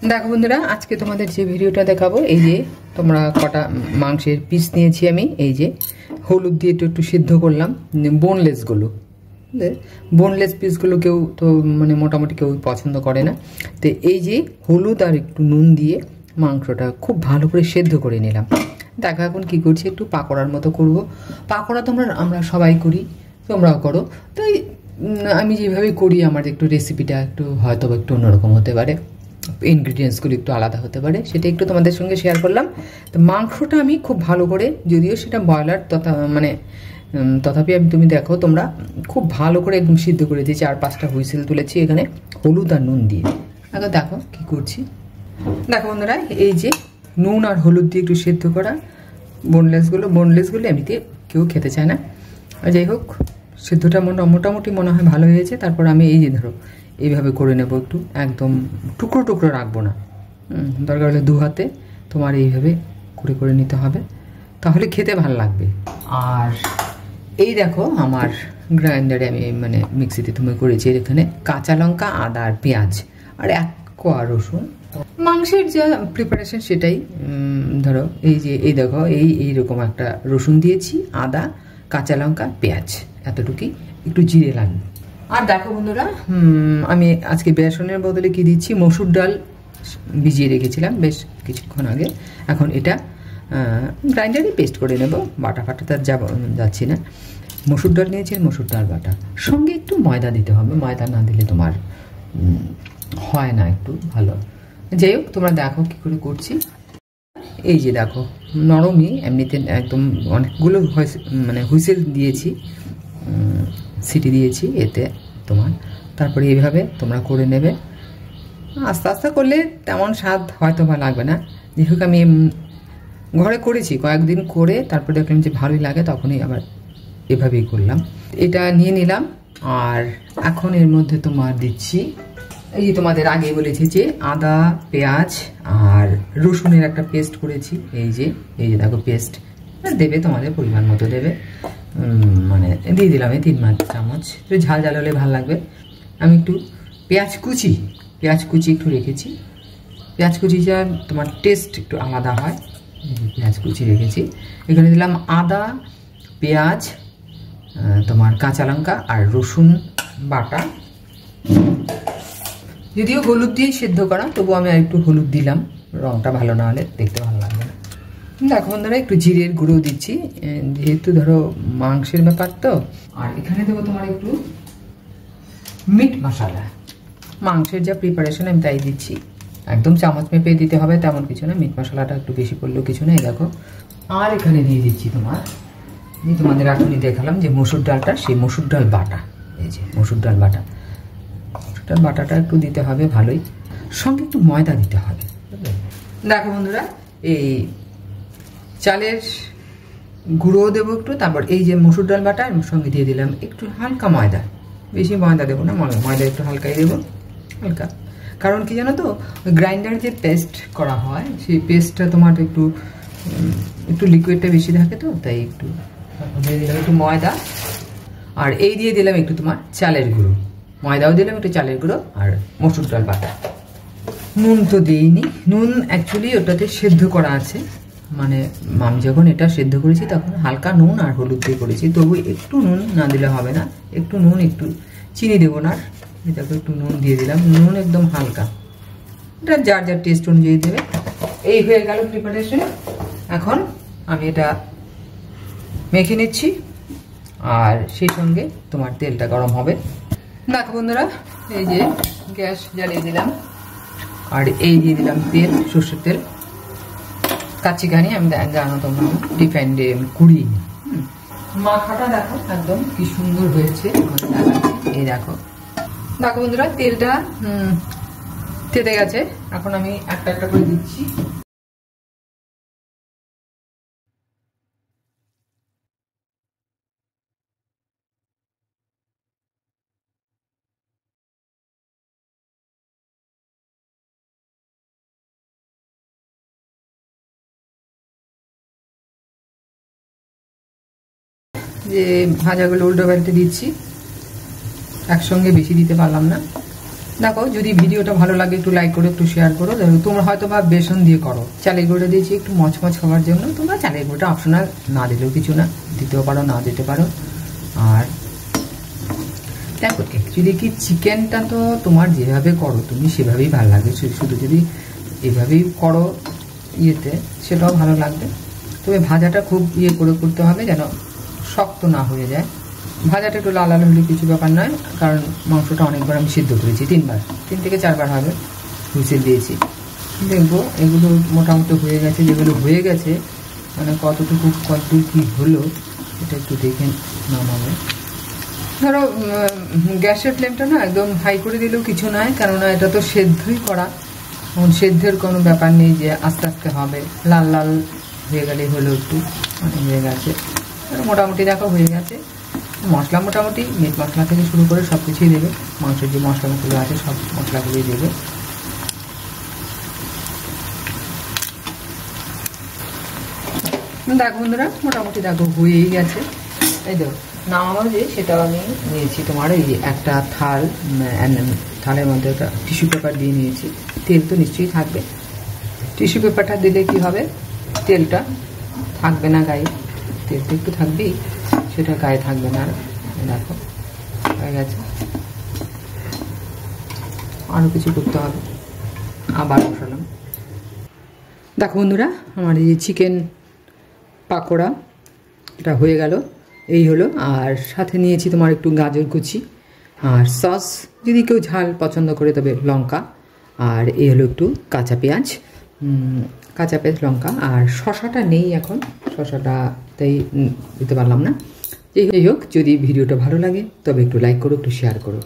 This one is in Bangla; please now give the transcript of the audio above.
দেখো বন্ধুরা, আজকে তোমাদের যে ভিডিওটা দেখাবো, এই যে তোমরা কটা মাংসের পিস নিয়েছি আমি, এই যে হলুদ দিয়ে একটু সিদ্ধ করলাম। বোনলেসগুলো, বোনলেস পিসগুলো কেউ তো মানে মোটামুটি কেউ পছন্দ করে না। তো এই যে হলুদ আর একটু নুন দিয়ে মাংসটা খুব ভালো করে সেদ্ধ করে নিলাম। দেখো এখন কী করছি, একটু পাকোড়ার মতো করব। পাকোড়া আমরা সবাই করি, তোমরাও করো। তাই আমি যেভাবে করি আমার একটু রেসিপিটা একটু হয়তো একটু অন্যরকম হতে পারে, ইনগ্রিডিয়েন্টসগুলো একটু আলাদা হতে পারে, সেটা একটু তোমাদের সঙ্গে শেয়ার করলাম। তো মাংসটা আমি খুব ভালো করে, যদিও সেটা ব্রয়লার তথাপি তুমি দেখো তোমরা খুব ভালো করে একদম সিদ্ধ করে দিয়েছি। 4-5টা হুইসেল তুলেছি এখানে হলুদ আর নুন দিয়ে। এখন দেখো কি করছি, দেখো বন্ধুরা, এই যে নুন আর হলুদ দিয়ে একটু সিদ্ধ করা বোনলেসগুলো এমনিতে কেউ খেতে চায় না। যাই হোক, সিদ্ধটা মোটামুটি মনে হয় ভালো হয়েছে। তারপর আমি এই যে ধরো এইভাবে করে নেব, একটু একদম টুকরো টুকরো রাখবো না, দরকার হলে 2 হাতে তোমার এইভাবে করে নিতে হবে, তাহলে খেতে ভালো লাগবে। আর এই দেখো আমার গ্রাইন্ডারে আমি মানে মিক্সিতে তুমি করেছি, এখানে কাঁচা লঙ্কা, আদা আর পেঁয়াজ আর 1 কোয়া রসুন। মাংসের যা প্রিপারেশন সেটাই, ধরো এই যে এই দেখো এইরকম একটা রসুন দিয়েছি, আদা, কাঁচা লঙ্কা, পেঁয়াজ, এতটুকুই, একটু জিরে লাগবে। আর দেখো বন্ধুরা, আমি আজকে বেসনের বদলে কি দিচ্ছি, মসুর ডাল ভিজিয়ে রেখেছিলাম বেশ কিছুক্ষণ আগে। এখন এটা গ্রাইন্ডারে পেস্ট করে নেব, বাটা তার যাচ্ছি না। মসুর ডাল নিয়েছি, মসুর ডাল বাটা, সঙ্গে একটু ময়দা দিতে হবে, ময়দা না দিলে তোমার হয় না একটু ভালো। যাই হোক, তোমরা দেখো কী করে করছি। এই যে দেখো নরমই, এমনিতে একদম অনেকগুলো মানে হুইসেল দিয়েছি, সিটি দিয়েছি এতে তোমার। তারপরে এইভাবে তোমরা করে নেবে, আস্তে আস্তে করলে তেমন স্বাদ হয়তো বা লাগবে না। যাই হোক, আমি ঘরে করেছি কয়েকদিন করে, তারপরে দেখলাম যে ভালোই লাগে, তখনই আবার এভাবেই করলাম। এটা নিয়ে নিলাম। আর এখন এর মধ্যে তোমার দিচ্ছি, এই যে তোমাদের আগে বলেছি যে আদা, পেঁয়াজ আর রসুনের একটা পেস্ট করেছি, এই যে দেখো পেস্ট দেবে, তোমাদের পরিমাণ মতো দেবে, মানে দিয়ে দিলাম এই 3 চামচ। তো ঝাল হলে ভালো লাগবে। আমি একটু পেঁয়াজ কুচি একটু রেখেছি, পেঁয়াজ কুচিটা তোমার টেস্ট একটু আলাদা হয়, পেঁয়াজ কুচি রেখেছি। এখানে দিলাম আদা, পেঁয়াজ, তোমার কাঁচা লঙ্কা আর রসুন বাটা, যদিও হলুদ দিয়ে সেদ্ধ করা, তবু আমি আর একটু হলুদ দিলাম, রঙটা ভালো না হলে দেখতে ভালো লাগবে না। দেখো বন্ধুরা, একটু জিরের গুঁড়ো দিচ্ছি, যেহেতু ধরো মাংসের ব্যাপার তো। আর এখানে দেবো তোমার একটু মিট মশলা, মাংসের যা প্রিপারেশন আমি তাই দিচ্ছি, একদম চামচ মেপে দিতে হবে তেমন কিছু না, মিট মশলাটা একটু বেশি পড়লেও কিছু না। এই দেখো, আর এখানে দিয়ে দিচ্ছি তোমাদের এখনই দেখালাম যে মসুর ডালটা, সেই মসুর ডাল বাটা, এই যে মসুর ডাল বাটাটা একটু দিতে হবে ভালোই, সঙ্গে একটু ময়দা দিতে হবে। দেখো বন্ধুরা, এই চালের গুঁড়ো দেবো একটু, তারপর এই যে মসুর ডাল বাটা সঙ্গে দিয়ে দিলাম একটু হালকা ময়দা, বেশি ময়দা দেবো না, ময়দা একটু হালকাই দেবো, হালকা। কারণ কি জানো তো, গ্রাইন্ডারে যে পেস্ট করা হয় সেই পেস্টটা তোমার একটু লিকুইডটা বেশি থাকে, তো তাই একটু দিয়ে দিলাম একটু ময়দা। আর এই দিয়ে দিলাম একটু তোমার চালের গুঁড়ো, ময়দাও দিলাম, একটু চালের গুঁড়ো আর মসুর ডাল বাটা। নুন তো দিইনি, নুন অ্যাকচুয়ালি ওটাতে সেদ্ধ করা আছে, মানে আমি যখন এটা সেদ্ধ করেছি তখন হালকা নুন আর হলুদ দিয়ে করেছি, তবু একটু নুন না দিলে হবে না, একটু নুন, একটু চিনি দেবো না, এটাকে একটু নুন দিয়ে দিলাম, নুন একদম হালকা, এটা যার টেস্ট অনুযায়ী দেবে। এই হয়ে গেল প্রিপারেশন। এখন আমি এটা মেখে নিচ্ছি, আর সেই সঙ্গে তোমার তেলটা গরম হবে। দেখো বন্ধুরা, এই যে গ্যাস জ্বালিয়ে দিলাম, আর এই দিয়ে দিলাম তেল, সর্ষের তেল, কাচ্চিখানি, আমি জানো তোমরা রিফাইন্ডে আমি কুড়িয়ে নিই। মাখাটা দেখো একদম কি সুন্দর হয়েছে, এই দেখো বন্ধুরা, তেলটা তেতে গেছে, এখন আমি একটা করে দিচ্ছি। যে ভাজাগুলো উল্টো পাল্টে দিচ্ছি, একসঙ্গে বেশি দিতে পারলাম না, দেখো যদি ভিডিওটা ভালো লাগে একটু লাইক করো, একটু শেয়ার করো। দেখো তোমরা হয়তো বা বেসন দিয়ে করো, চালের গুঁড়োটা দিয়েছি একটু মচমচ খাওয়ার জন্য, তোমরা চালের গুঁড়োটা অপশনাল, না দিলেও কিছু না, দিতেও পারো না দিতে পারো। আর দেখো অ্যাকচুয়ালি কি চিকেনটা তো তোমার যেভাবে করো তুমি সেভাবেই ভালো লাগবে, শুধু যদি এভাবেই করো ইয়েতে সেটাও ভালো লাগবে। তবে ভাজাটা খুব ইয়ে করে করতে হবে যেন শক্ত না হয়ে যায়। ভাজাটা একটু লাল লাল হলে কিছু ব্যাপার নয়, কারণ মাংসটা অনেকবার আমি সিদ্ধ করেছি, 3 থেকে 4 বার হবে হুইসেল দিয়েছি। দেখবো এগুলো মোটামুটি হয়ে গেছে, যেগুলো হয়ে গেছে মানে কতটুকু কতদূর কী হলো এটা একটু দেখে নামাবো। ধরো গ্যাসের ফ্লেমটা না একদম হাই করে দিলেও কিছু নয়, কেননা এটা তো সেদ্ধই করা, সেদ্ধের কোনো ব্যাপার নেই যে আস্তে আস্তে হবে। লাল লাল হয়ে গেলেই হলো, একটু মানে হয়ে গেছে মোটামুটি, দেখো হয়ে গেছে। মশলা মোটামুটি মিট মশলা থেকে শুরু করে সব কিছুই দেবে, মাংসের যে মশলাগুলো আছে সব মশলাগুলোই দেবে। দেখো বন্ধুরা মোটামুটি দেখো হয়েই গেছে। এই দেখো নামানো যে সেটাও আমি নিয়েছি তোমার এই একটা থালের মধ্যে একটা টিস্যু পেপার দিয়ে নিয়েছি। তেল তো নিশ্চয়ই থাকবে, টিস্যু পেপারটা দিলে কি হবে তেলটা থাকবে না গায়ে, তেলটা একটু থাকবেই, সেটা গায়ে থাকবে না। দেখো হয়ে গেছে, আরও কিছু করতে হবে, আবার বসালাম। দেখো বন্ধুরা আমার এই চিকেন পাকোড়া এটা হয়ে গেল, এই হলো। আর সাথে নিয়েছি তোমার একটু গাজর কুচি আর সস, যদি কেউ ঝাল পছন্দ করে তবে লঙ্কা, আর এই হলো একটু কাঁচা পেঁয়াজ, লঙ্কা। আর শশাটা নেই এখন, শশাটা তাই দিতে পারলাম না। যাই হোক, যদি ভিডিওটা ভালো লাগে তবে একটু লাইক করো, একটু শেয়ার করো।